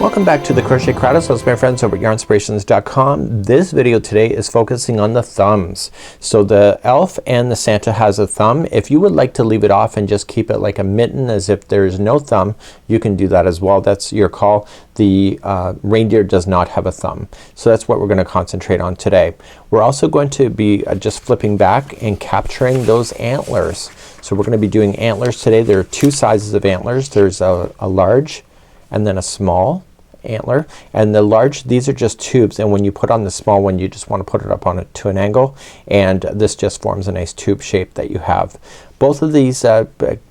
Welcome back to the Crochet Crowd. So it's my friends over at yarnspirations.com. This video today is focusing on the thumbs. So the elf and the Santa has a thumb. If you would like to leave it off and just keep it like a mitten as if there is no thumb, you can do that as well. That's your call. The reindeer does not have a thumb. So that's what we're going to concentrate on today. We're also going to be just flipping back and capturing those antlers. So we're going to be doing antlers today. There are two sizes of antlers. There's a large and then a small antler, and the large, these are just tubes, and when you put on the small one you just want to put it up on it to an angle, and this just forms a nice tube shape that you have. Both of these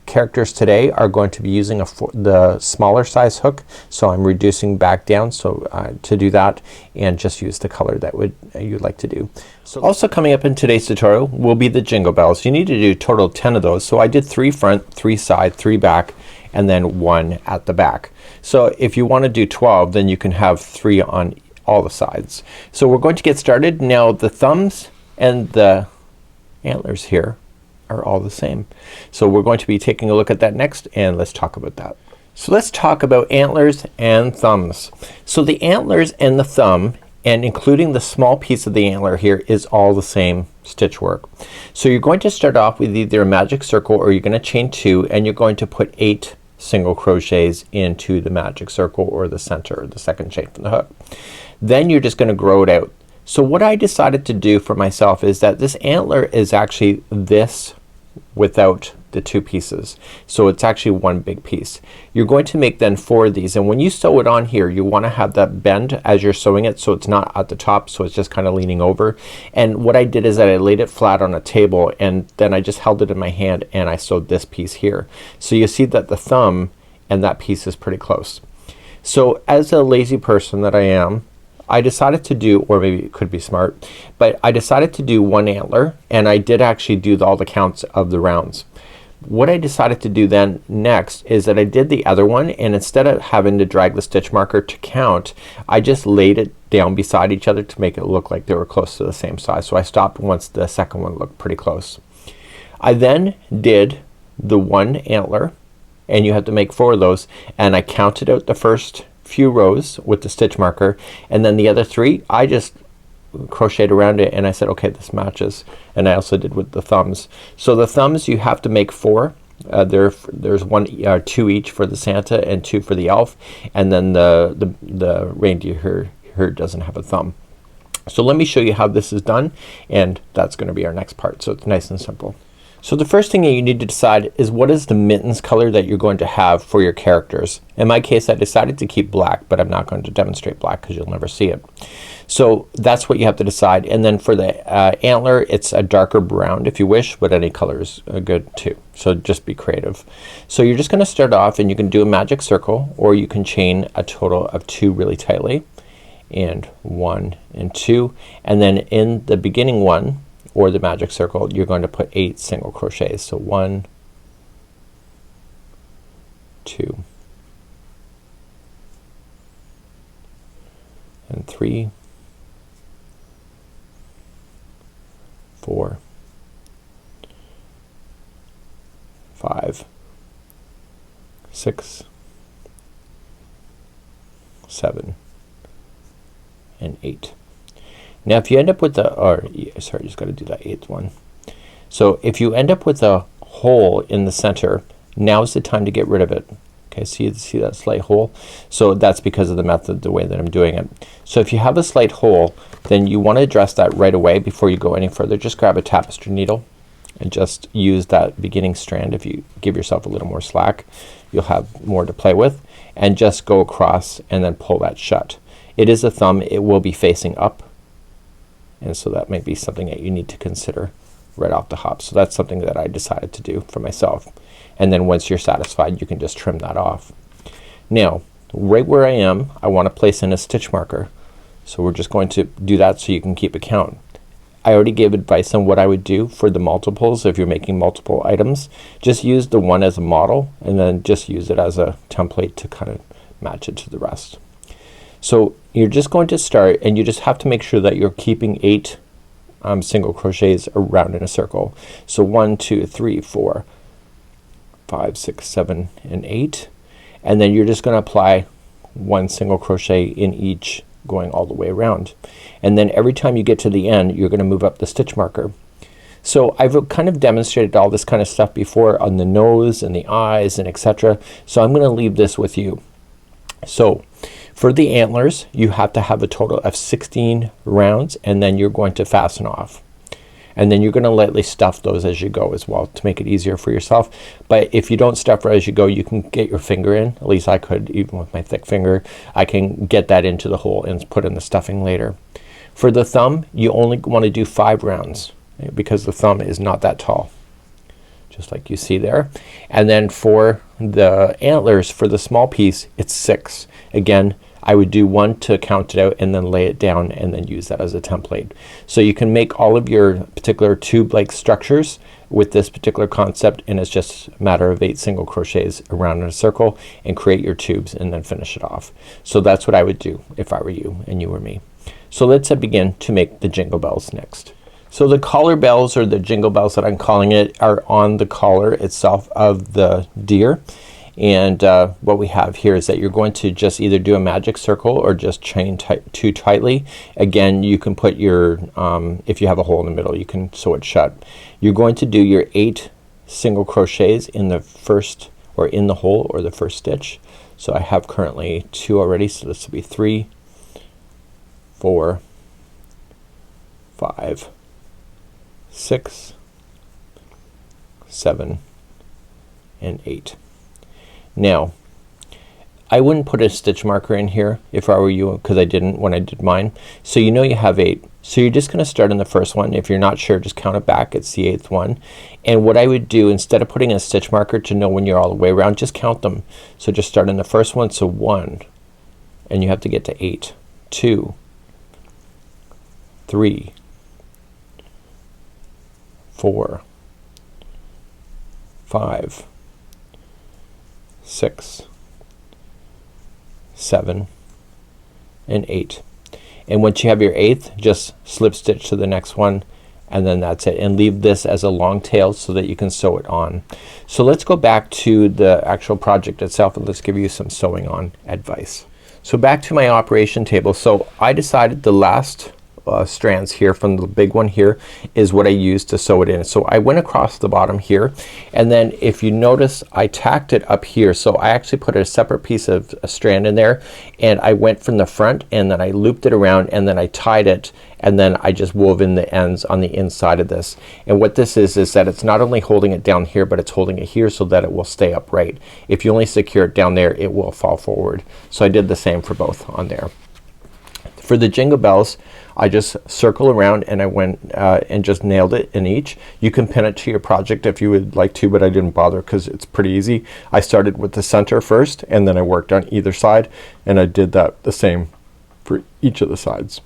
characters today are going to be using the smaller size hook, so I'm reducing back down to do that, and just use the color that you'd like to do. So also coming up in today's tutorial will be the jingle bells. You need to do a total of 10 of those. So I did 3 front, 3 side, 3 back, and then 1 at the back. So if you want to do 12, then you can have 3 on all the sides. So we're going to get started. Now the thumbs and the antlers here are all the same. So we're going to be taking a look at that next, and let's talk about that. So let's talk about antlers and thumbs. So the antlers and the thumb, and including the small piece of the antler here, is all the same stitch work. So you're going to start off with either a magic circle or you're going to chain 2, and you're going to put 8 single crochets into the magic circle or the center, the second chain from the hook. Then you're just going to grow it out. So what I decided to do for myself is that this antler is actually this without the 2 pieces. So it's actually one big piece. You're going to make then 4 of these, and when you sew it on here you want to have that bend as you're sewing it, so it's not at the top, so it's just kind of leaning over. And what I did is that I laid it flat on a table, and then I just held it in my hand and I sewed this piece here. So you see that the thumb and that piece is pretty close. So as a lazy person that I am, I decided to do, or maybe it could be smart, but I decided to do 1 antler, and I did actually do all the counts of the rounds. What I decided to do then next is that I did the other one, and instead of having to drag the stitch marker to count, I just laid it down beside each other to make it look like they were close to the same size. So I stopped once the second one looked pretty close. I then did the 1 antler, and you have to make 4 of those, and I counted out the first few rows with the stitch marker, and then the other 3 I just crocheted around it, and I said okay, this matches. And I also did with the thumbs. So the thumbs you have to make 4. There's 2 each for the Santa and 2 for the elf, and then the reindeer here doesn't have a thumb. So let me show you how this is done, and that's going to be our next part. So it's nice and simple. So the first thing that you need to decide is what is the mittens color that you're going to have for your characters. In my case I decided to keep black, but I'm not going to demonstrate black because you'll never see it. So that's what you have to decide. And then for the antler, it's a darker brown if you wish, but any color is good too. So just be creative. So you're just going to start off, and you can do a magic circle, or you can chain a total of 2 really tightly, and 1 and 2, and then in the beginning one or the magic circle you're going to put 8 single crochets. So 1, 2, and 3, 4, 5, 6, 7, and 8. Now if you end up with sorry, just got to do that 8th one. So if you end up with a hole in the center, now is the time to get rid of it. Okay, see that slight hole? So that's because of the method, the way that I'm doing it. So if you have a slight hole, then you want to address that right away before you go any further. Just grab a tapestry needle and just use that beginning strand. If you give yourself a little more slack, you'll have more to play with, and just go across and then pull that shut. It is a thumb, it will be facing up, and so that may be something that you need to consider right off the hop. So that's something that I decided to do for myself, and then once you're satisfied you can just trim that off. Now right where I am, I want to place in a stitch marker, so we're just going to do that so you can keep a count. I already gave advice on what I would do for the multiples. If you're making multiple items, just use the one as a model, and then just use it as a template to kind of match it to the rest. So you're just going to start, and you just have to make sure that you're keeping 8 single crochets around in a circle. So 1, 2, 3, 4, 5, 6, 7, and 8, and then you're just going to apply 1 single crochet in each going all the way around. And then every time you get to the end you're gonna move up the stitch marker. So I've kind of demonstrated all this kind of stuff before on the nose and the eyes and etc. So I'm gonna leave this with you. So for the antlers you have to have a total of 16 rounds, and then you're going to fasten off. And then you're gonna lightly stuff those as you go as well to make it easier for yourself. But if you don't stuff as you go, you can get your finger in. At least I could, even with my thick finger. I can get that into the hole and put in the stuffing later. For the thumb you only want to do 5 rounds because the thumb is not that tall, just like you see there. And then for the antlers, for the small piece, it's 6. Again, I would do 1 to count it out and then lay it down and then use that as a template. So you can make all of your particular tube like structures with this particular concept, and it's just a matter of 8 single crochets around in a circle and create your tubes and then finish it off. So that's what I would do if I were you and you were me. So let's begin to make the jingle bells next. So the collar bells, or the jingle bells that I'm calling it, are on the collar itself of the deer. And what we have here is that you're going to just either do a magic circle or just chain too tightly. Again, you can put your if you have a hole in the middle you can sew it shut. You're going to do your 8 single crochets in the first, or in the hole, or the first stitch. So I have currently 2 already, so this will be 3, 4, 5, 6, 7, and 8. Now I wouldn't put a stitch marker in here if I were you, because I didn't when I did mine. So you know you have 8. So you're just gonna start in the first one. If you're not sure, just count it back. It's the 8th one. And what I would do, instead of putting a stitch marker to know when you're all the way around, just count them. So just start in the first one. So 1, and you have to get to 8. 2, 3, 4, 5, 6, 7, and 8. And once you have your 8th, just slip stitch to the next one, and then that's it. And leave this as a long tail so that you can sew it on. So let's go back to the actual project itself, and let's give you some sewing on advice. So back to my operation table. So I decided the last strands here from the big one here is what I used to sew it in. So I went across the bottom here, and then if you notice I tacked it up here. So I actually put a separate piece of a strand in there, and I went from the front and then I looped it around and then I tied it, and then I just wove in the ends on the inside of this. And what this is that it's not only holding it down here, but it's holding it here so that it will stay upright. If you only secure it down there, it will fall forward. So I did the same for both on there. For the jingle bells, I just circle around and I went and just nailed it in each. You can pin it to your project if you would like to, but I didn't bother because it's pretty easy. I started with the center first, and then I worked on either side, and I did that the same for each of the sides.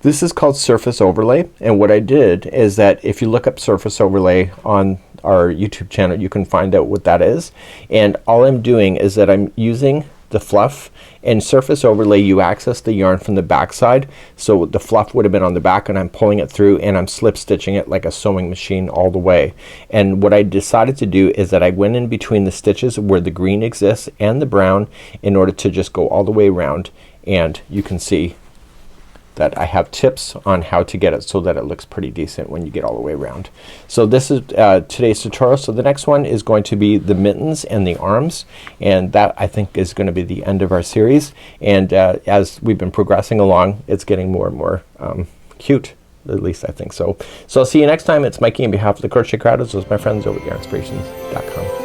This is called surface overlay, and what I did is that if you look up surface overlay on our YouTube channel, you can find out what that is. And all I'm doing is that I'm using the fluff. And surface overlay, you access the yarn from the back side, so the fluff would have been on the back, and I'm pulling it through and I'm slip stitching it like a sewing machine all the way. And what I decided to do is that I went in between the stitches where the green exists and the brown in order to just go all the way around, and you can see that I have tips on how to get it so that it looks pretty decent when you get all the way around. So this is today's tutorial. So the next one is going to be the mittens and the arms, and that I think is going to be the end of our series. And as we've been progressing along, it's getting more and more cute. At least I think so. So I'll see you next time. It's Mikey on behalf of the Crochet Crowd, as well as my friends over at yarnspirations.com.